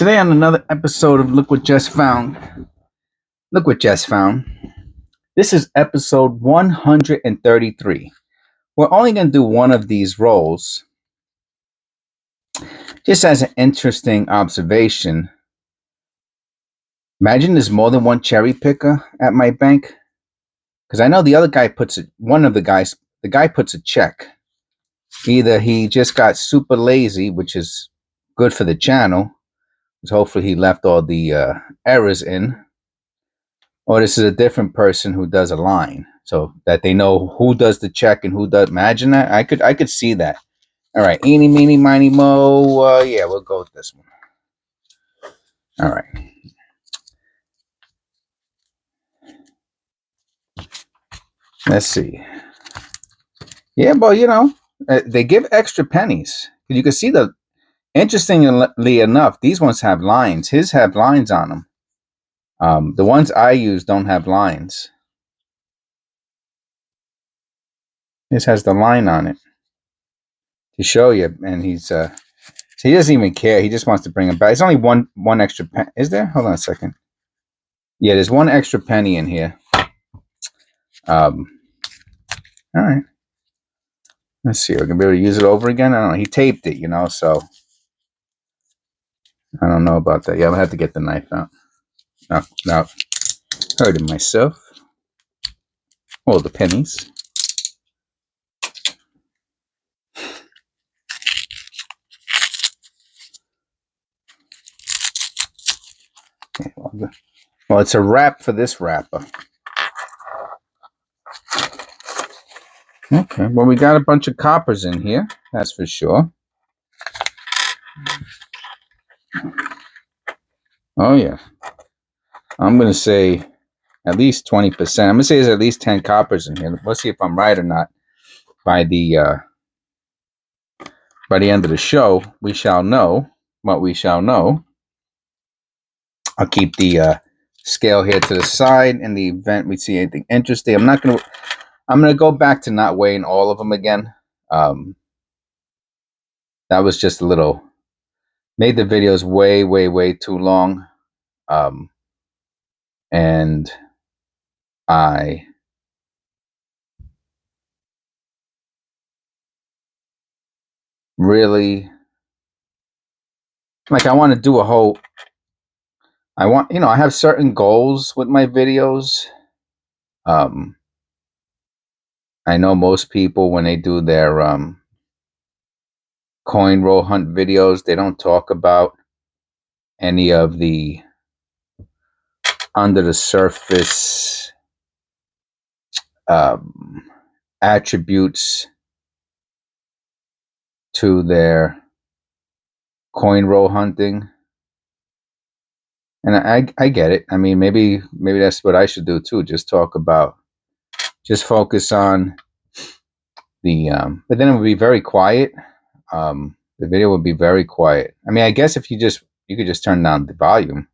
Today on another episode of Look What Just Found. Look What Just Found. This is episode 133. We're only going to do one of these rolls. Just as an interesting observation, imagine there's more than one cherry picker at my bank. Because I know the other guy puts it, the guy puts a check. Either he just got super lazy, which is good for the channel, because hopefully he left all the errors in, or this is a different person who does a line, so that they know who does the check and who does. Imagine that. I could see that. All right, eeny, meeny, miny, mo. Yeah, we'll go with this one. All right. Let's see. Yeah, but you know, they give extra pennies. You can see the. Interestingly enough, these ones have lines. His have lines on them. The ones I use don't have lines. This has the line on it to show you, and he doesn't even care. He just wants to bring it back. It's only one extra penny. Is there? Hold on a second. Yeah, there's one extra penny in here. All right. Let's see. We're gonna be able to use it over again. I don't know. He taped it, you know, so I don't know about that. Yeah, I'm gonna have to get the knife out. No. Hurting myself. Oh, the pennies. Okay, well, it's a wrap for this wrapper. Okay, well, we got a bunch of coppers in here, that's for sure. Oh, yeah. I'm going to say at least 20%. I'm going to say there's at least 10 coppers in here. Let's see if I'm right or not. By the end of the show, we shall know what we shall know. I'll keep the scale here to the side. In the event we see anything interesting, I'm going to go back to not weighing all of them again. That was just a little, made the videos way too long. And I really, like, I want to do a whole, I have certain goals with my videos. I know most people, when they do their coin roll hunt videos, they don't talk about any of the under the surface attributes to their coin roll hunting. And I get it. I mean, maybe that's what I should do too. Just focus on the, but then it would be very quiet. The video would be very quiet. I mean, I guess if you could just turn down the volume.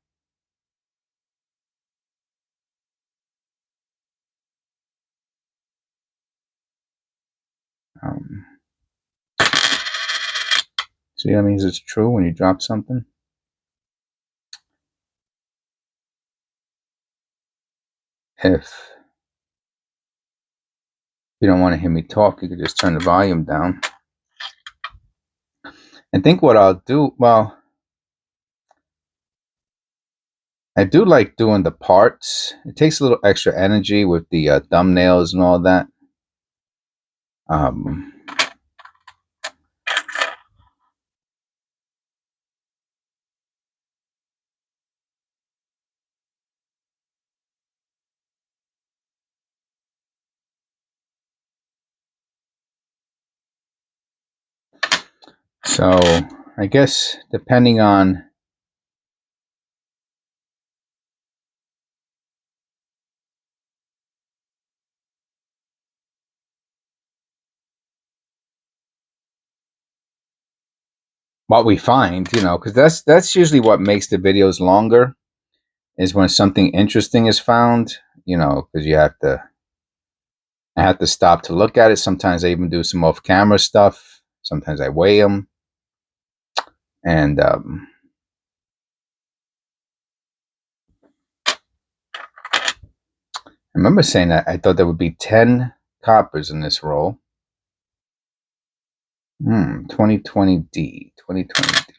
See, that means it's true when you drop something. If you don't want to hear me talk, you could just turn the volume down. I think what I'll do, well, I do like doing the parts. It takes a little extra energy with the thumbnails and all that. So I guess depending on what we find, because that's usually what makes the videos longer, is when something interesting is found, because I have to stop to look at it. Sometimes I even do some off-camera stuff. Sometimes I weigh them. And remember saying that I thought there would be 10 coppers in this roll. 2020D. 2020D.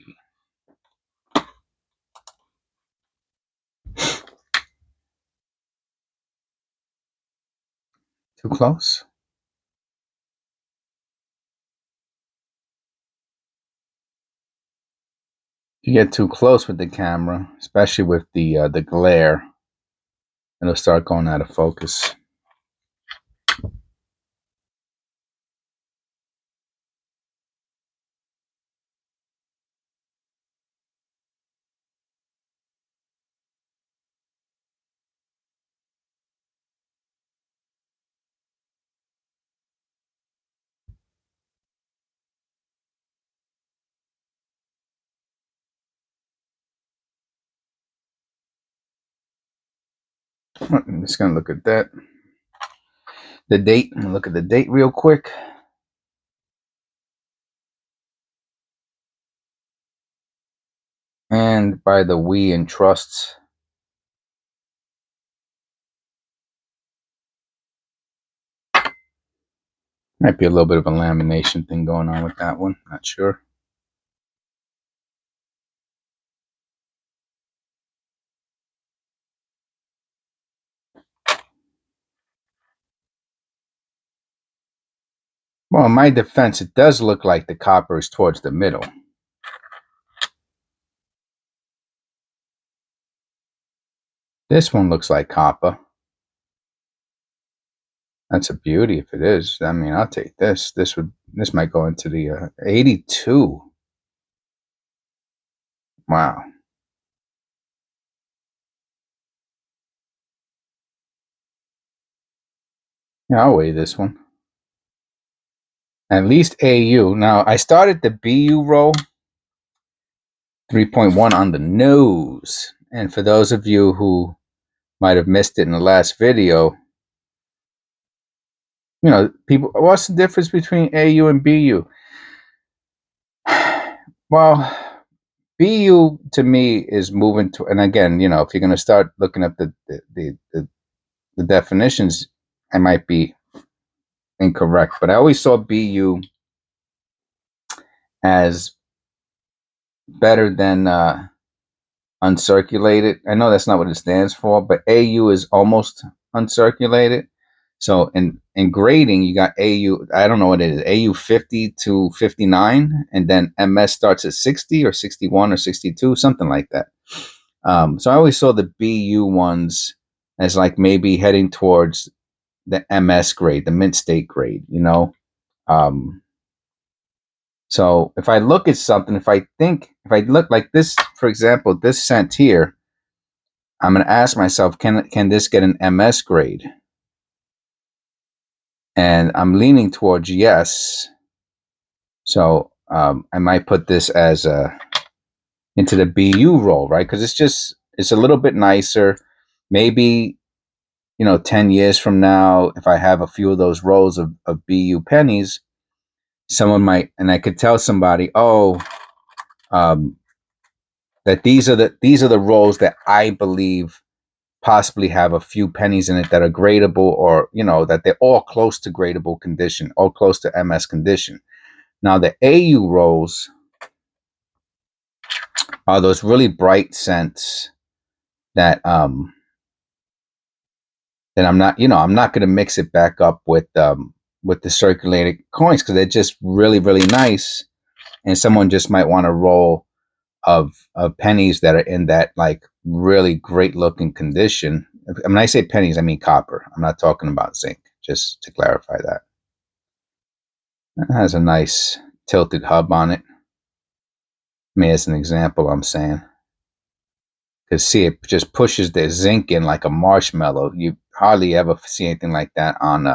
Too close? If you get too close with the camera, especially with the glare, it'll start going out of focus. I'm just gonna look at that. The date. Look at the date real quick. And by the we and trusts. Might be a little bit of a lamination thing going on with that one. Not sure. Well, in my defense, it does look like the copper is towards the middle. This one looks like copper. That's a beauty if it is. I mean, I'll take this. This might go into the 82. Wow. Yeah, I'll weigh this one. At least AU. Now, I started the BU roll 3.1 on the nose. And for those of you who might have missed it in the last video, you know, people, what's the difference between AU and BU? Well, BU to me is moving to, and again, you know, if you're going to start looking at the definitions, I might be incorrect, but I always saw BU as better than uncirculated. I know that's not what it stands for, but AU is almost uncirculated. So in grading, you got AU, I don't know what it is, AU 50 to 59, and then MS starts at 60 or 61 or 62, something like that. So I always saw the BU ones as like maybe heading towards the MS grade, the mint state grade, you know? So if I look at something, if I look like this, for example, this scent here, I'm going to ask myself, can this get an MS grade? And I'm leaning towards yes. So I might put this as into the BU roll, right? Because it's a little bit nicer. Maybe, you know, 10 years from now, if I have a few of those rolls of BU pennies, someone might, and I could tell somebody, oh, that these are the rolls that I believe possibly have a few pennies in it that are gradable, or you know, that they're all close to gradable condition, all close to MS condition. Now the AU rolls are those really bright scents that that I'm not, you know, I'm not going to mix it back up with the circulated coins because they're just really, really nice, and someone just might want to roll of pennies that are in that like really great looking condition. When I say pennies, I mean copper. I'm not talking about zinc, just to clarify that. It has a nice tilted hub on it. I mean, as an example, I'm saying. Because see, it just pushes the zinc in like a marshmallow. You hardly ever see anything like that on,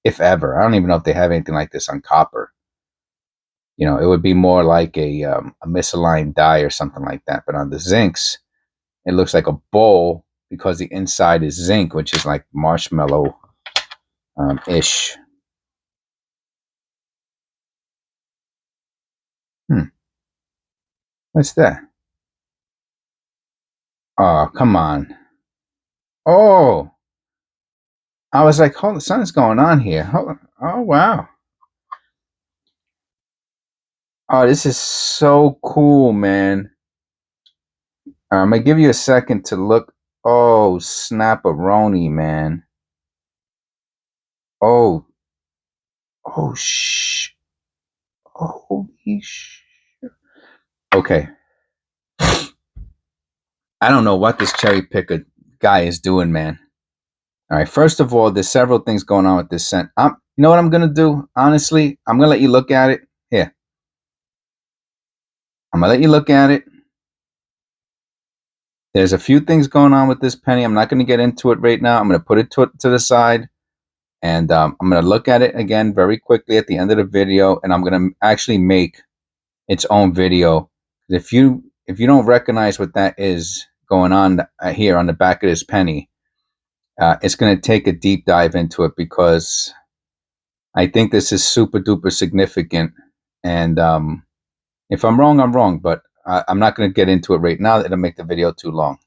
if ever. I don't even know if they have anything like this on copper. You know, it would be more like a misaligned die or something like that. But on the zincs, it looks like a bowl because the inside is zinc, which is like marshmallow ish. What's that? Oh, come on. Oh, I was like, hold on, something's going on here. Hold on. Oh, wow. Oh, this is so cool, man. I'm going to give you a second to look. Oh, snap-a-roni, man. Oh, oh, holy sh. Okay. I don't know what this cherry picker guy is doing, man. All right. First of all, there's several things going on with this scent. You know what I'm going to do? Honestly, I'm going to let you look at it. Here. I'm going to let you look at it. There's a few things going on with this penny. I'm not going to get into it right now. I'm going to put it to the side. And I'm going to look at it again very quickly at the end of the video. And I'm going to actually make its own video. If you don't recognize what that is going on here on the back of this penny, it's going to take a deep dive into it, because I think this is super duper significant. And if I'm wrong, I'm wrong. But I'm not going to get into it right now. It'll make the video too long.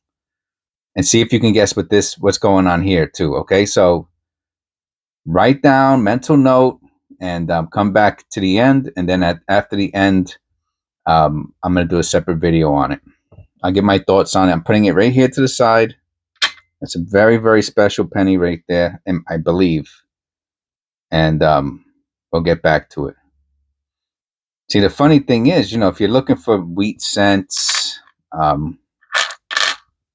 And see if you can guess what's going on here too. Okay, so write down, mental note, and come back to the end. And then after the end, I'm going to do a separate video on it. I'll give my thoughts on it. I'm putting it right here to the side. It's a very, very special penny right there, I believe. And we'll get back to it. See, the funny thing is, if you're looking for wheat scents,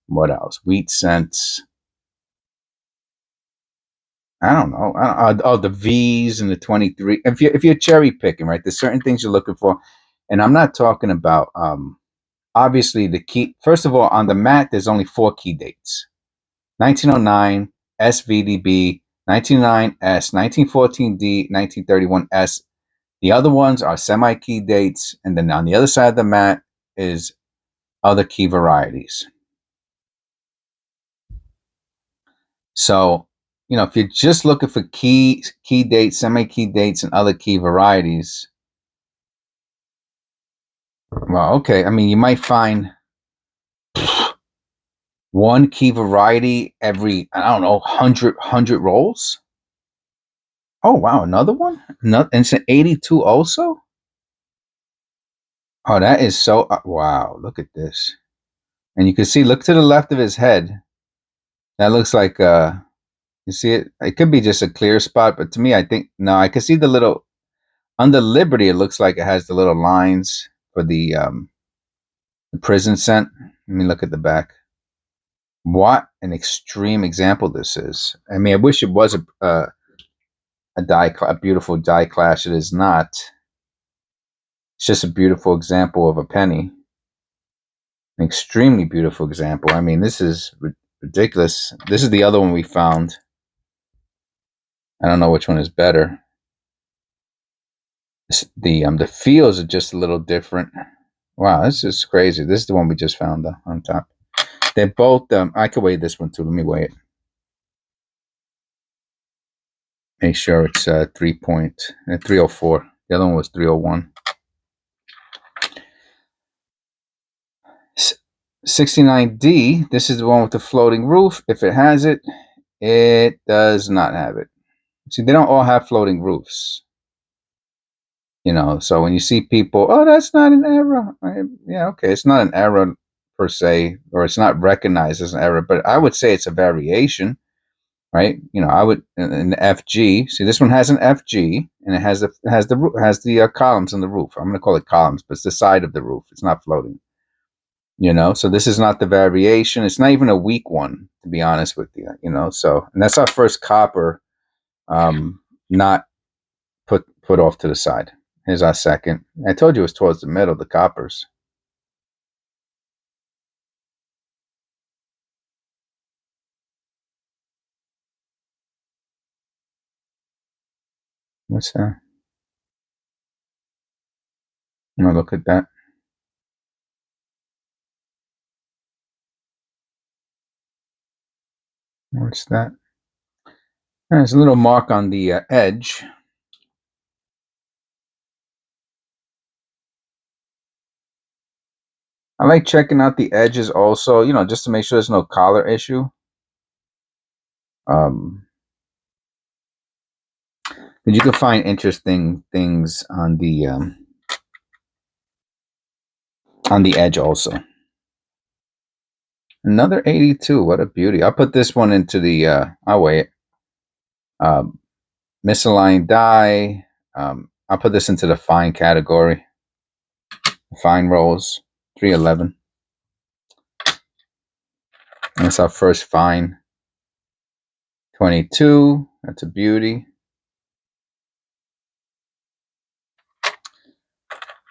what else? Wheat scents. I don't know. Oh, the V's and the 23. If you're cherry picking, right? There's certain things you're looking for, and I'm not talking about. Obviously, the key. First of all, on the mat, there's only 4 key dates: 1909 SVDB, 1909 S, 1914 D, 1931 S. The other ones are semi-key dates, and then on the other side of the mat is other key varieties. So, if you're just looking for key dates, semi-key dates, and other key varieties, well, okay. I mean, you might find one key variety every, I don't know, 100 rolls. Oh, wow. Another one? And it's an 82 also? Oh, that is so, wow. Look at this. And you can see, look to the left of his head. That looks like, you see it? It could be just a clear spot, but to me, I think, no, I can see the little, under Liberty, it looks like it has the little lines for the prison scent. Let me look at the back. What an extreme example this is. I mean, I wish it was a beautiful die clash. It is not. It's just a beautiful example of a penny. An extremely beautiful example. I mean, this is ridiculous. This is the other one we found. I don't know which one is better. The feels are just a little different. Wow, this is crazy. This is the one we just found on top. They're both. I could weigh this one too. Let me weigh it. Make sure it's 304. The other one was 301. 69D. This is the one with the floating roof. If it has it, it does not have it. See, they don't all have floating roofs. So when you see people, oh, that's not an error. Yeah, okay, it's not an error per se, or it's not recognized as an error, but I would say it's a variation, right? I would an FG. See, this one has an FG, and it has the columns on the roof. I'm going to call it columns, but it's the side of the roof. It's not floating. So this is not the variation. It's not even a weak one, to be honest with you. So, and that's our first copper, not put off to the side. Here's our second. I told you it was towards the middle, the coppers. What's that? I'm gonna look at that. What's that? There's a little mark on the edge. I like checking out the edges also, just to make sure there's no collar issue. But you can find interesting things on the edge also. Another 82. What a beauty. I'll put this one into the I'll weigh it. Misaligned die. I'll put this into the fine category. Fine rolls. 311. That's our first fine. 22. That's a beauty.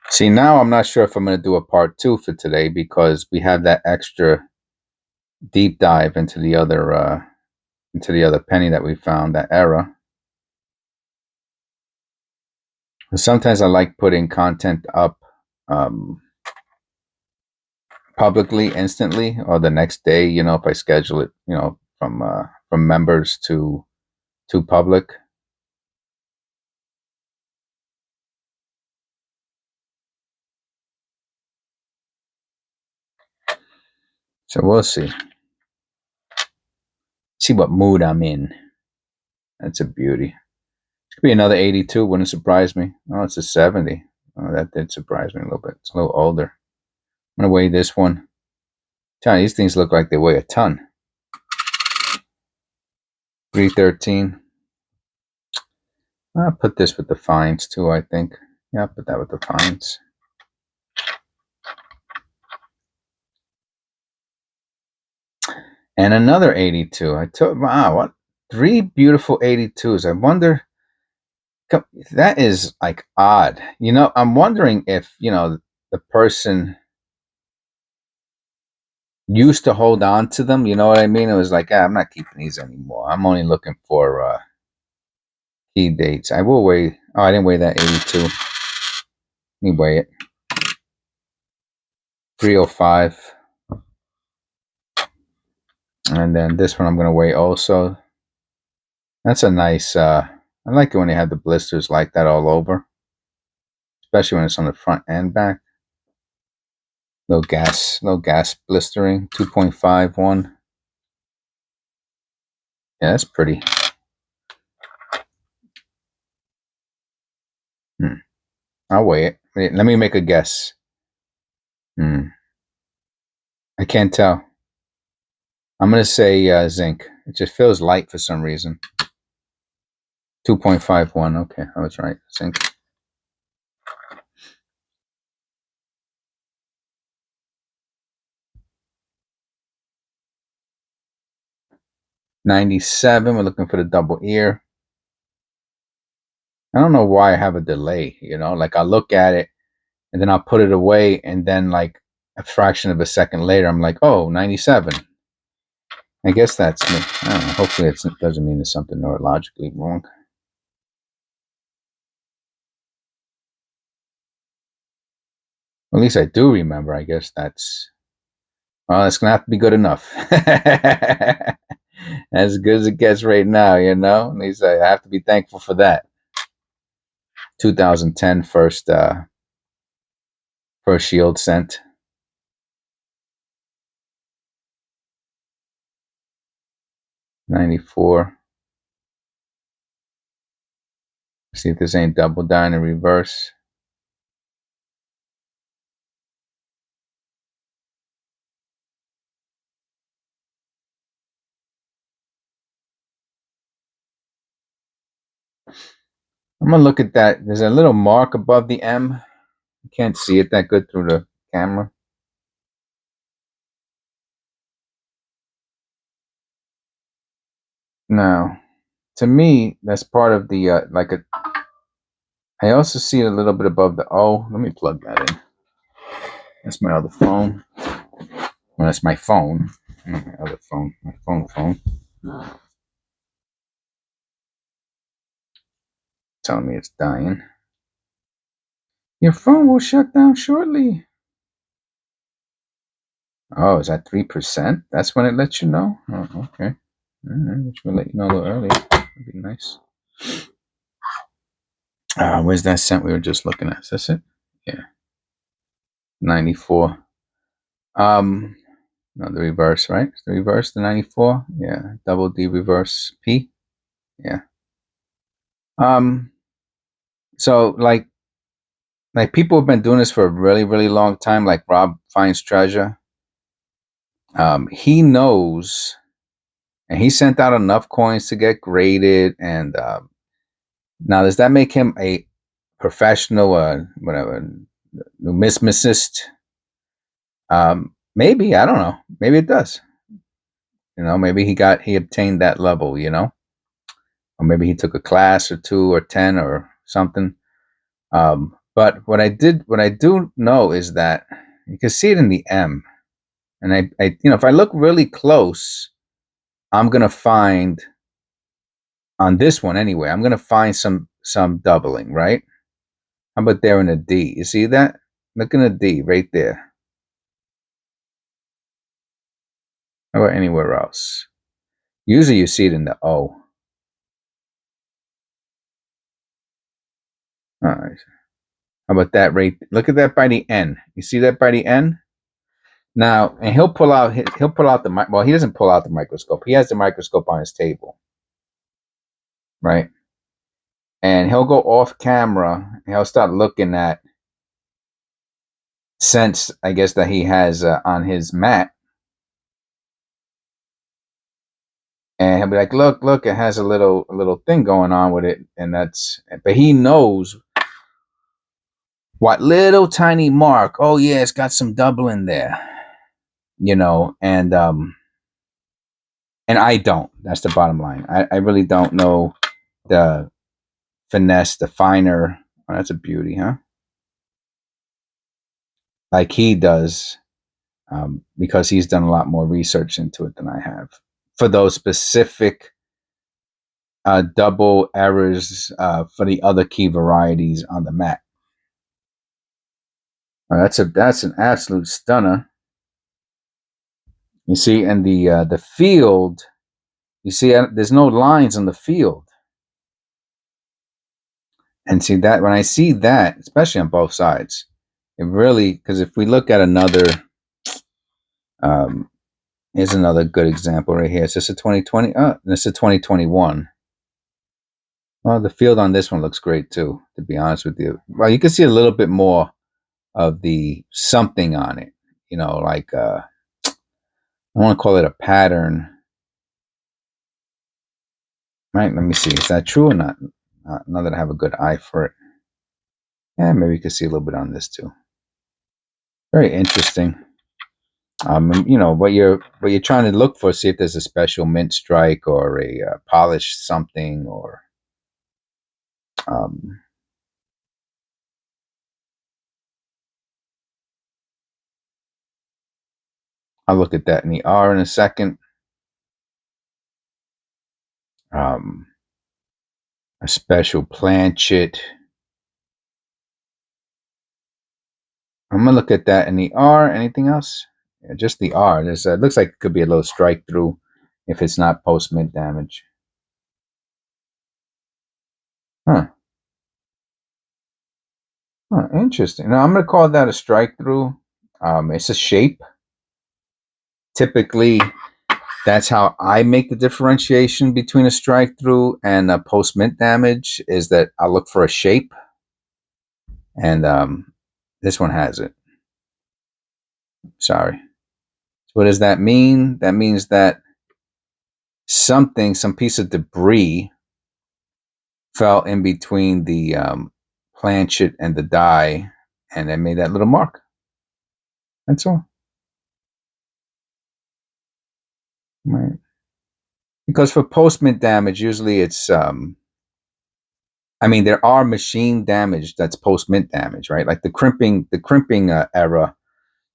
See, now I'm not sure if I'm going to do a part 2 for today because we have that extra deep dive into the other penny that we found, that era. Sometimes I like putting content up publicly instantly or the next day, you know, if I schedule it, you know, from members to public. So we'll see. See what mood I'm in. That's a beauty. It could be another 82. Wouldn't surprise me. Oh, it's a 70. Oh, that did surprise me a little bit. It's a little older. I'm gonna weigh this one. Tell you, these things look like they weigh a ton. 313. I'll put this with the fines too, I think. Yeah, I'll put that with the fines. And another 82. I took, wow, what? 3 beautiful 82s. I wonder, that is like odd. You know, I'm wondering if, you know, the person used to hold on to them. You know what I mean? It was like, I'm not keeping these anymore. I'm only looking for key dates. I will weigh, oh, I didn't weigh that 82. Let me weigh it. 305. And then this one I'm going to weigh also. That's a nice, I like it when they have the blisters like that all over. Especially when it's on the front and back. No gas blistering. 2.51. Yeah, that's pretty. I'll weigh it. Wait, let me make a guess. I can't tell. I'm going to say zinc. It just feels light for some reason. 2.51. Okay, I was right. Zinc. $97. We're looking for the double ear. I don't know why I have a delay, you know, like I'll look at it and then I'll put it away and then like a fraction of a second later, I'm like, oh, 97. I guess that's me. I don't know. Hopefully it doesn't mean there's something neurologically wrong. At least I do remember. I guess that's, well, it's going to have to be good enough. As good as it gets right now, you know? At least I have to be thankful for that. 2010 first shield sent. 94. See if this ain't double down in reverse. I'm gonna look at that. There's a little mark above the M. You can't see it that good through the camera. No, to me, that's part of the like a. I also see it a little bit above the O. Let me plug that in. That's my other phone. Well, that's my phone. My other phone. My phone. Telling me it's dying. Your phone will shut down shortly. Oh, is that 3%? That's when it lets you know? Oh, okay. Alright, which will let you know a little earlier. That'd be nice. Where's that cent we were just looking at? Is this it? Yeah. 94. No, the reverse, right? The reverse, the 94? Yeah. Double D reverse P? Yeah. So like people have been doing this for a really, really long time, like Rob Finds Treasure. He knows, and he sent out enough coins to get graded. And now, does that make him a professional, whatever, numismatist? Maybe, I don't know. Maybe it does. Maybe he obtained that level. Or maybe he took a class or two or 10 or something. But what I do know is that you can see it in the M. And if I look really close, I'm gonna find on this one anyway. I'm gonna find some doubling, right? How about there in a D? You see that? Look in a D right there. How about anywhere else? Usually you see it in the O. All right. How about that right? Look at that by the N. You see that by the N? Now, and he'll pull out the well, he doesn't pull out the microscope. He has the microscope on his table, right? And he'll go off camera and he'll start looking at scents, I guess, that he has on his mat. And he'll be like, look, it has a little thing going on with it. And but he knows what little tiny mark. Oh yeah, it's got some doubling there, and I don't. That's the bottom line. I really don't know the finesse, the finer. Oh, that's a beauty, huh? Like he does, because he's done a lot more research into it than I have for those specific double errors for the other key varieties on the mat. That's an absolute stunner. You see, and the field, you see, there's no lines on the field. And see that when I see that, especially on both sides, it really, because if we look at another, here's another good example right here. Is this a 2020? Oh, this is a 2021. Well, the field on this one looks great too, to be honest with you. Well, you can see a little bit more of the something on it, like I want to call it a pattern. Right, let me see. Is that true or not? Now that I have a good eye for it. Yeah, maybe you can see a little bit on this too. Very interesting. What you're trying to look for, see if there's a special mint strike or a polished something, or I'll look at that in the R in a second. A special planchet. I'm gonna look at that in the R. Anything else? Yeah, just the R. There's looks like it could be a little strike through if it's not post mint damage. Huh. Huh, interesting. Now I'm gonna call that a strike through. It's a shape. Typically, that's how I make the differentiation between a strike through and a post mint damage, is that I look for a shape, and this one has it. Sorry. So what does that mean? That means that some piece of debris fell in between the planchet and the die, and it made that little mark. That's all. Right. Because for post mint damage, usually it's there are machine damage that's post mint damage, right? Like the crimping era,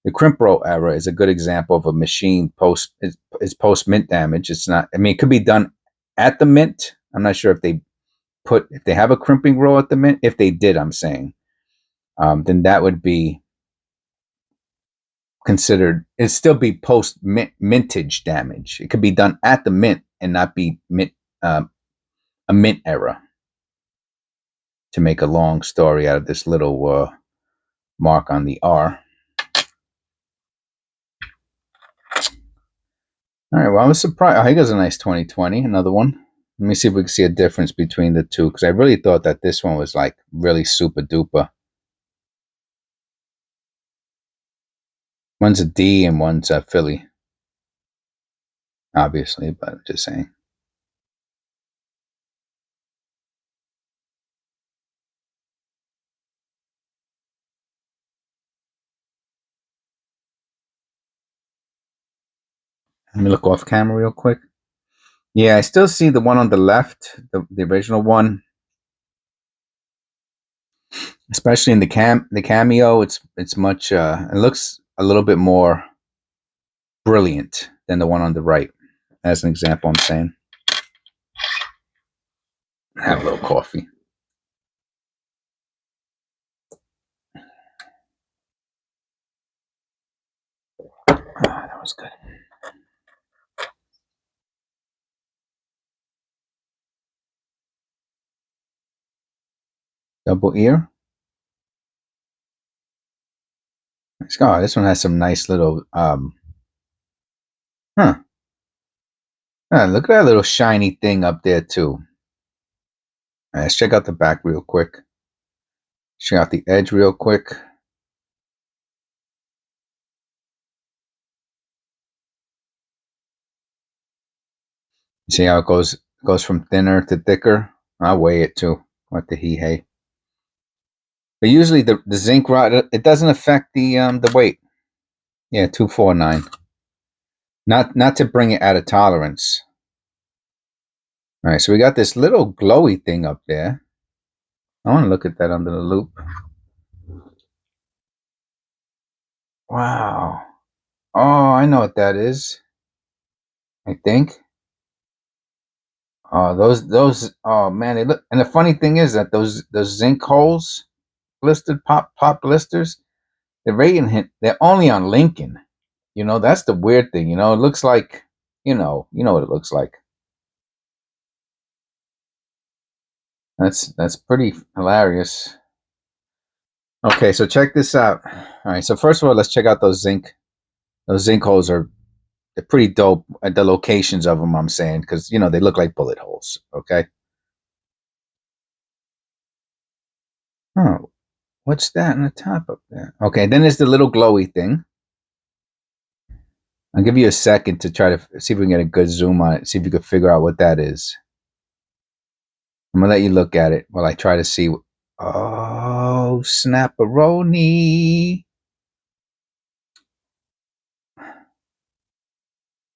the crimp roll era is a good example of a machine is post mint damage. It's not. It could be done at the mint. I'm not sure if they have a crimping roll at the mint. If they did, I'm saying, then that would be considered. It'd still be post mintage damage. It could be done at the mint and not be a mint error. To make a long story out of this little mark on the R. All right, well, I was surprised. Oh, he got a nice 2020, another one. Let me see if we can see a difference between the two, because I really thought that this one was like really super duper. One's a D and one's a Philly. Obviously, but I'm just saying. Let me look off camera real quick. Yeah, I still see the one on the left, the original one. Especially in the cameo, it's much it looks a little bit more brilliant than the one on the right. As an example, I'm saying. Have a little coffee. That was good. Double ear. Oh, this one has some nice little look at that little shiny thing up there too. All right, let's check out the back real quick. Check out the edge real quick. See how it goes from thinner to thicker. I'll weigh it too. What the hey. But usually the zinc rod, it doesn't affect the weight. Yeah, 249. Not to bring it out of tolerance. All right, so we got this little glowy thing up there. I want to look at that under the loop. Wow. Oh, I know what that is. I think. Oh, those. Oh man, they look. And the funny thing is that those zinc holes, blistered pop blisters, they're rating they're only on Lincoln. You know, that's the weird thing. You know, it looks like, you know what it looks like. That's pretty hilarious. Okay, so check this out. All right, so first of all, let's check out those zinc. Those zinc holes they're pretty dope at the locations of them. I'm saying because they look like bullet holes. Okay. Oh, what's that on the top up there? Okay, then there's the little glowy thing. I'll give you a second to try to see if we can get a good zoom on it. See if you can figure out what that is. I'm gonna let you look at it while I try to see. Oh, snapperoni!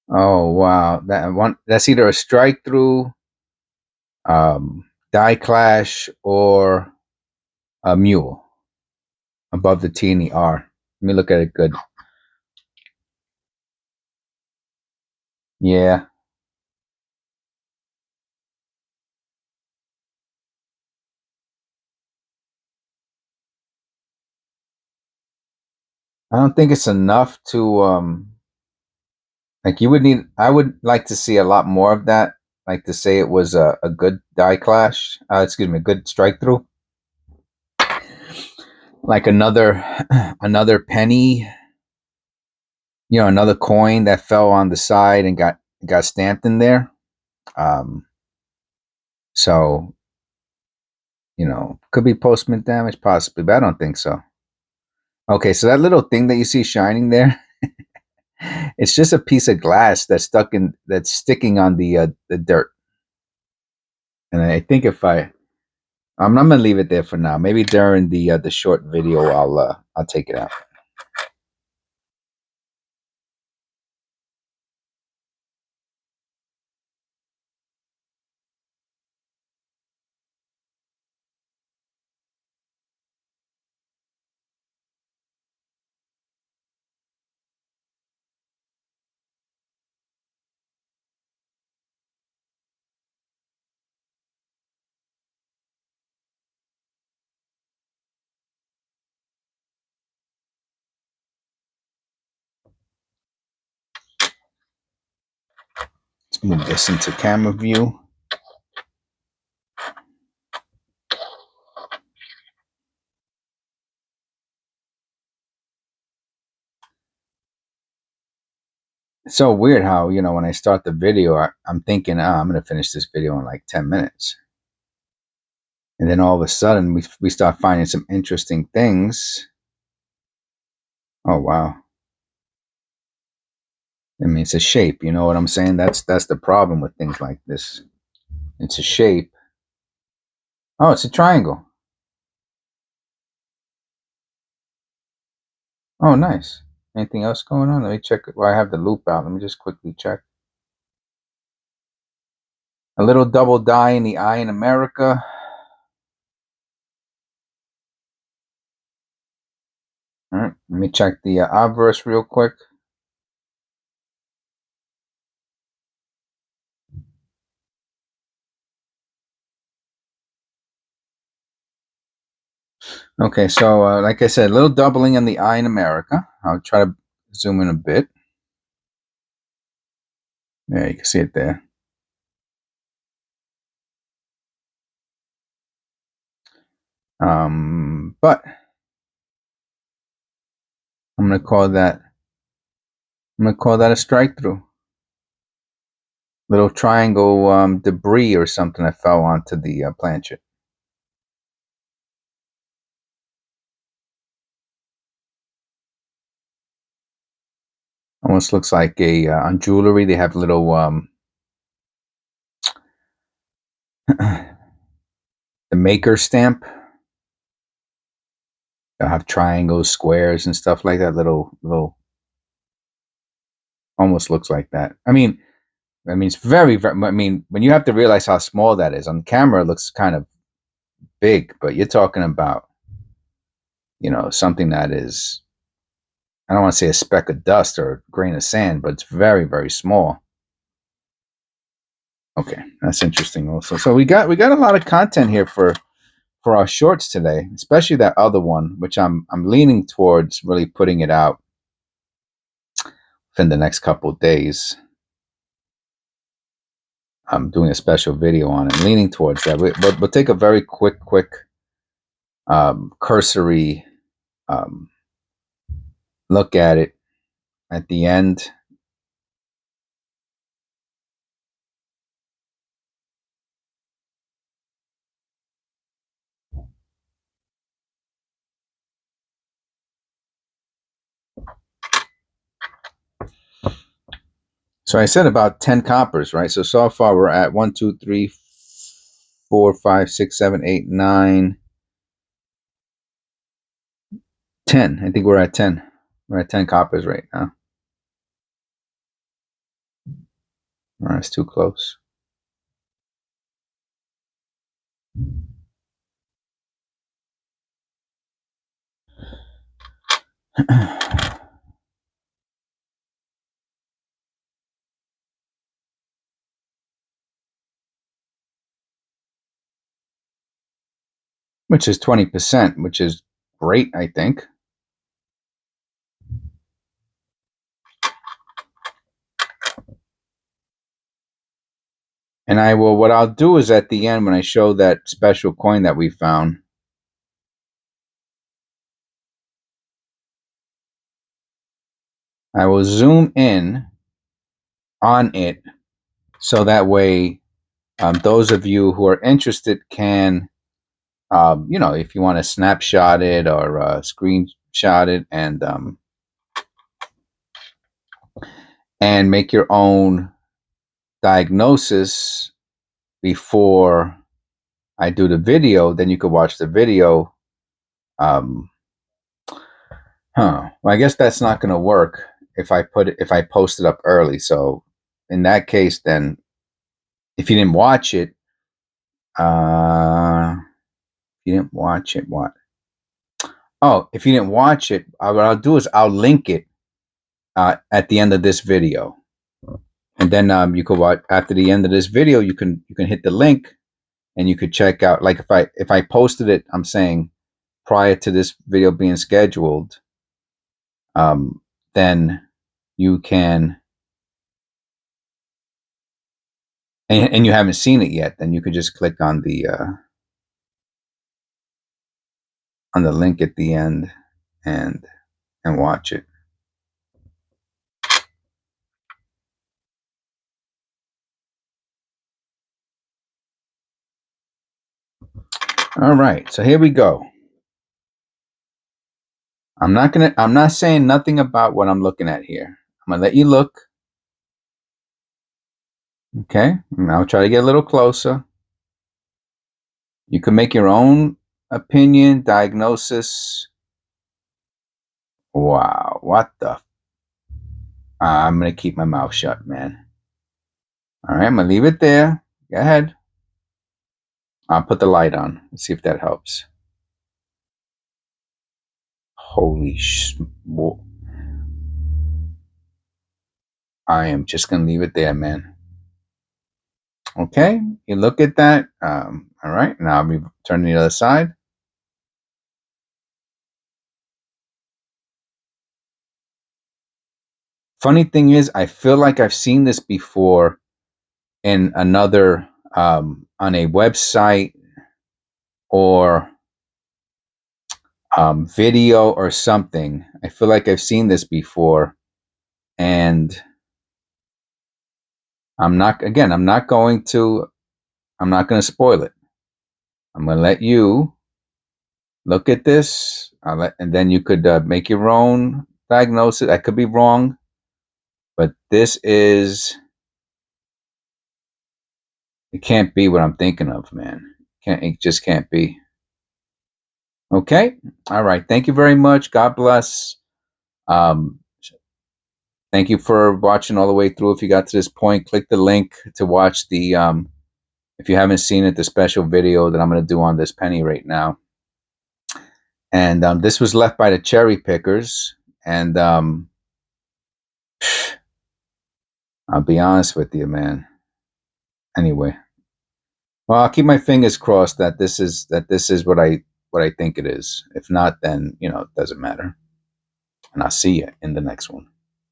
Oh wow, that's either a strike through, die clash, or a mule above the T and the R. Let me look at it good. Yeah. I don't think it's enough to like I would like to see a lot more of that. Like to say it was a good die clash. Excuse me, a good strike through. Like another penny, another coin that fell on the side and got stamped in there. Um so, could be postman damage possibly, but I don't think so. Okay, so that little thing that you see shining there, it's just a piece of glass that's sticking on the dirt. And I think I'm gonna leave it there for now. Maybe during the short video, I'll take it out. Let's move this into camera view. It's so weird how, you know, when I start the video, I'm thinking, I'm going to finish this video in like 10 minutes. And then all of a sudden, we start finding some interesting things. Oh, wow. I mean, it's a shape. You know what I'm saying? That's the problem with things like this. It's a shape. Oh, it's a triangle. Oh, nice. Anything else going on? Let me check. Well, I have the loop out. Let me just quickly check. A little double die in the eye in America. All right. Let me check the obverse real quick. Okay, so like I said, a little doubling in the eye in America. I'll try to zoom in a bit. Yeah, you can see it there. But I'm gonna call that a strike through. Little triangle debris or something that fell onto the planchet. Almost looks like a on jewelry they have little the maker stamp. They'll have triangles, squares, and stuff like that. Little almost looks like that. I mean, it's very. I mean, when you have to realize how small that is on camera, it looks kind of big, but you're talking about, you know, something that is, I don't want to say a speck of dust or a grain of sand, but it's very, very small. Okay, that's interesting also. So we got a lot of content here for our shorts today, especially that other one, which I'm leaning towards really putting it out within the next couple of days. I'm doing a special video on it, leaning towards that. We'll take a very quick cursory look at it at the end. So I said about 10 coppers, right? So far we're at 1, 2, 3, 4, 5, 6, 7, 8, 9, 10. I think we're at 10. We're at 10 coppers right now. All right, it's too close. Which is 20%, which is great, I think. And what I'll do is at the end, when I show that special coin that we found, I will zoom in on it so that way those of you who are interested can, you know, if you want to snapshot it or screenshot it and make your own diagnosis before I do the video, then you could watch the video. Well, I guess that's not going to work if I post it up early. So in that case, then if you didn't watch it, what? Oh, if you didn't watch it, what I'll do is I'll link it at the end of this video, and then you could watch after the end of this video. You can hit the link, and you could check out. Like if I posted it, I'm saying prior to this video being scheduled, then you can, and you haven't seen it yet, then you could just click on the link at the end and watch it. All right, so here we go. I'm not saying nothing about what I'm looking at here. I'm gonna let you look. Okay, and I'll try to get a little closer. You can make your own opinion, diagnosis. Wow, what the? I'm gonna keep my mouth shut, man. All right, I'm gonna leave it there. Go ahead. I'll put the light on. Let's see if that helps. Holy sh! I am just gonna leave it there, man. Okay, you look at that. All right, now I'll be turning to the other side. Funny thing is, I feel like I've seen this before in another on a website or video or something. I feel like I've seen this before, and I'm not going to spoil it. I'm going to let you look at this, and then you could make your own diagnosis. I could be wrong, but it can't be what I'm thinking of, man. It just can't be. Okay. All right. Thank you very much. God bless. Um, thank you for watching all the way through. If you got to this point, click the link to watch the, if you haven't seen it, the special video that I'm going to do on this penny right now. And this was left by the cherry pickers. And I'll be honest with you, man. Anyway, well, I'll keep my fingers crossed that this is what I think it is. If not, then it doesn't matter. And I'll see you in the next one.